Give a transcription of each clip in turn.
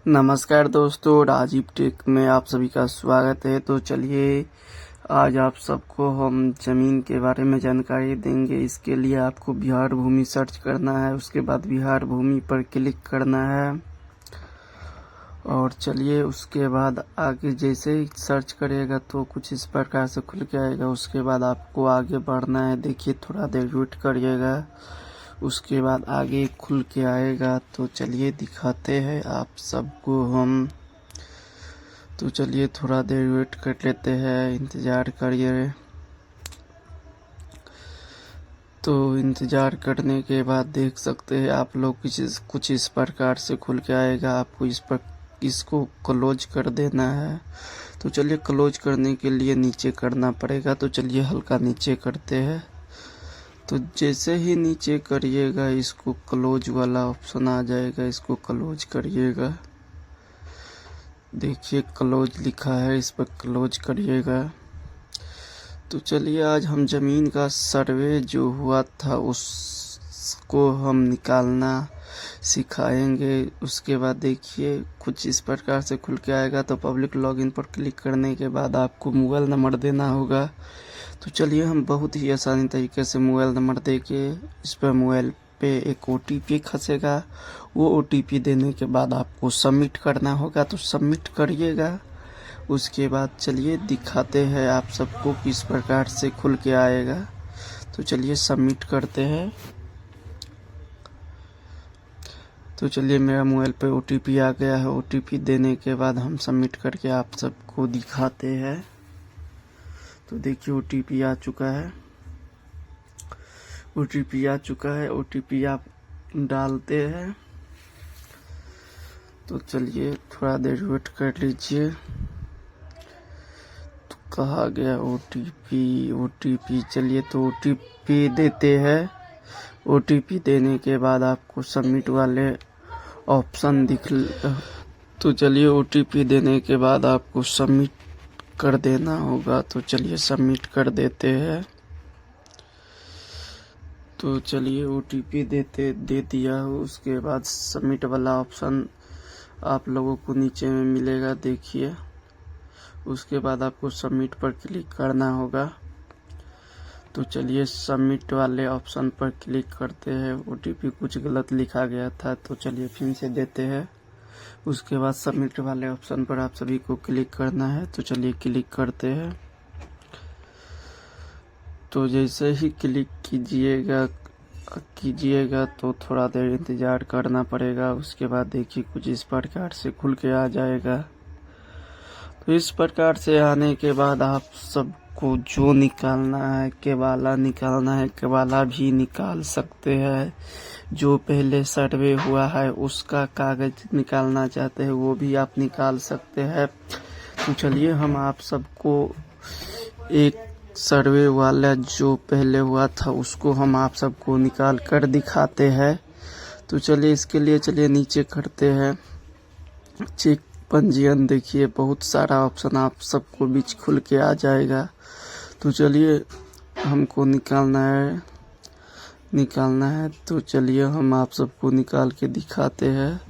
नमस्कार दोस्तों, राजीव टेक में आप सभी का स्वागत है। तो चलिए आज आप सबको हम ज़मीन के बारे में जानकारी देंगे। इसके लिए आपको बिहार भूमि सर्च करना है, उसके बाद बिहार भूमि पर क्लिक करना है और चलिए उसके बाद आगे जैसे ही सर्च करिएगा तो कुछ इस प्रकार से खुल के आएगा। उसके बाद आपको आगे बढ़ना है, देखिए थोड़ा देर वेट करिएगा, उसके बाद आगे खुल के आएगा। तो चलिए दिखाते हैं आप सबको हम। तो चलिए थोड़ा देर वेट कर लेते हैं, इंतज़ार करिए। तो इंतज़ार करने के बाद देख सकते हैं आप लोग कुछ इस प्रकार से खुल के आएगा। आपको इसको क्लोज कर देना है। तो चलिए क्लोज करने के लिए नीचे करना पड़ेगा। तो चलिए हल्का नीचे करते हैं। तो जैसे ही नीचे करिएगा इसको क्लोज वाला ऑप्शन आ जाएगा, इसको क्लोज करिएगा। देखिए क्लोज लिखा है, इस पर क्लोज करिएगा। तो चलिए आज हम ज़मीन का सर्वे जो हुआ था उसको हम निकालना सिखाएंगे। उसके बाद देखिए कुछ इस प्रकार से खुल के आएगा। तो पब्लिक लॉगिन पर क्लिक करने के बाद आपको मोबाइल नंबर देना होगा। तो चलिए हम बहुत ही आसानी तरीके से मोबाइल नंबर दे के इस पर मोबाइल पे एक OTP खसेगा। वो OTP देने के बाद आपको सबमिट करना होगा। तो सबमिट करिएगा। उसके बाद चलिए दिखाते हैं आप सबको किस प्रकार से खुल के आएगा। तो चलिए सबमिट करते हैं। तो चलिए मेरा मोबाइल पे OTP आ गया है। OTP देने के बाद हम सबमिट करके आप सबको दिखाते हैं। तो देखिए OTP आ चुका है। OTP आ चुका है। OTP आप डालते हैं। तो चलिए थोड़ा देर वेट कर लीजिए। तो कहा गया OTP चलिए तो OTP देते हैं। OTP देने के बाद आपको सबमिट वाले ऑप्शन तो चलिए OTP देने के बाद आपको सबमिट कर देना होगा। तो चलिए सबमिट कर देते हैं। तो चलिए OTP दे दिया। उसके बाद सबमिट वाला ऑप्शन आप लोगों को नीचे में मिलेगा, देखिए। उसके बाद आपको सबमिट पर क्लिक करना होगा। तो चलिए सबमिट वाले ऑप्शन पर क्लिक करते हैं। OTP कुछ गलत लिखा गया था, तो चलिए फिर से देते हैं। उसके बाद सबमिट वाले ऑप्शन पर आप सभी को क्लिक करना है। तो चलिए क्लिक करते हैं। तो जैसे ही क्लिक कीजिएगा तो थोड़ा देर इंतज़ार करना पड़ेगा। उसके बाद देखिए कुछ इस प्रकार से खुल के आ जाएगा। तो इस प्रकार से आने के बाद आप सबको जो निकालना है, केवाला निकालना है, केवाला भी निकाल सकते हैं। जो पहले सर्वे हुआ है उसका कागज निकालना चाहते हैं वो भी आप निकाल सकते हैं। तो चलिए हम आप सबको एक सर्वे वाला जो पहले हुआ था उसको हम आप सबको निकाल कर दिखाते हैं। तो चलिए इसके लिए चलिए नीचे करते हैं चेक पंजीयन। देखिए बहुत सारा ऑप्शन आप सबको बीच खुल के आ जाएगा। तो चलिए हमको निकालना है। तो चलिए हम आप सबको निकाल के दिखाते हैं।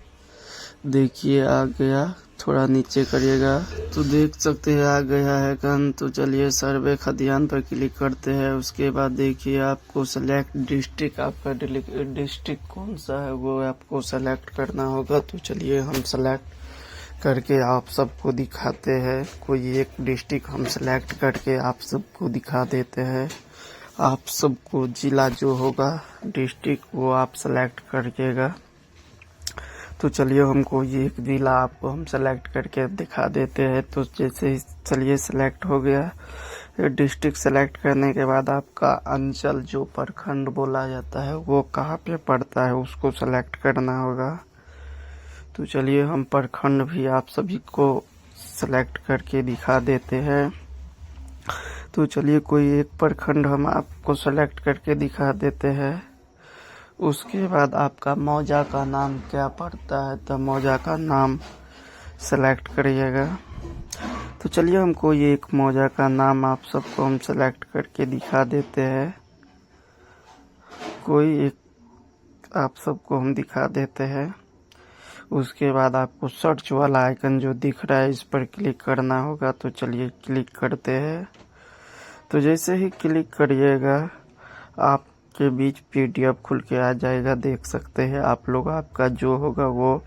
देखिए आ गया, थोड़ा नीचे करिएगा तो देख सकते हैं आ गया है गन। तो चलिए सर्वे खतियान पर क्लिक करते हैं। उसके बाद देखिए आपको सेलेक्ट डिस्ट्रिक्ट, आपका डिस्ट्रिक्ट कौन सा है वो आपको सेलेक्ट करना होगा। तो चलिए हम सेलेक्ट करके आप सबको दिखाते हैं। कोई एक डिस्ट्रिक्ट हम सेलेक्ट करके आप सबको दिखा देते हैं। आप सबको जिला जो होगा डिस्ट्रिक्ट वो आप सेलेक्ट करिएगा। तो चलिए हमको ये एक जिला आपको हम सेलेक्ट करके दिखा देते हैं। तो जैसे ही चलिए सेलेक्ट हो गया। डिस्ट्रिक्ट सेलेक्ट करने के बाद आपका अंचल जो प्रखंड बोला जाता है वो कहाँ पे पड़ता है उसको सेलेक्ट करना होगा। तो चलिए हम प्रखंड भी आप सभी को सेलेक्ट करके दिखा देते हैं। तो चलिए कोई एक प्रखंड हम आपको सेलेक्ट करके दिखा देते हैं। उसके बाद आपका मौजा का नाम क्या पड़ता है तो मौजा का नाम सेलेक्ट करिएगा। तो चलिए हमको ये एक मौजा का नाम आप सबको हम सेलेक्ट करके दिखा देते हैं। कोई एक आप सबको हम दिखा देते हैं। उसके बाद आपको सर्च वाला आइकन जो दिख रहा है इस पर क्लिक करना होगा। तो चलिए क्लिक करते हैं। तो जैसे ही क्लिक करिएगा आपके बीच PDF खुल के आ जाएगा। देख सकते हैं आप लोग, आपका जो होगा वो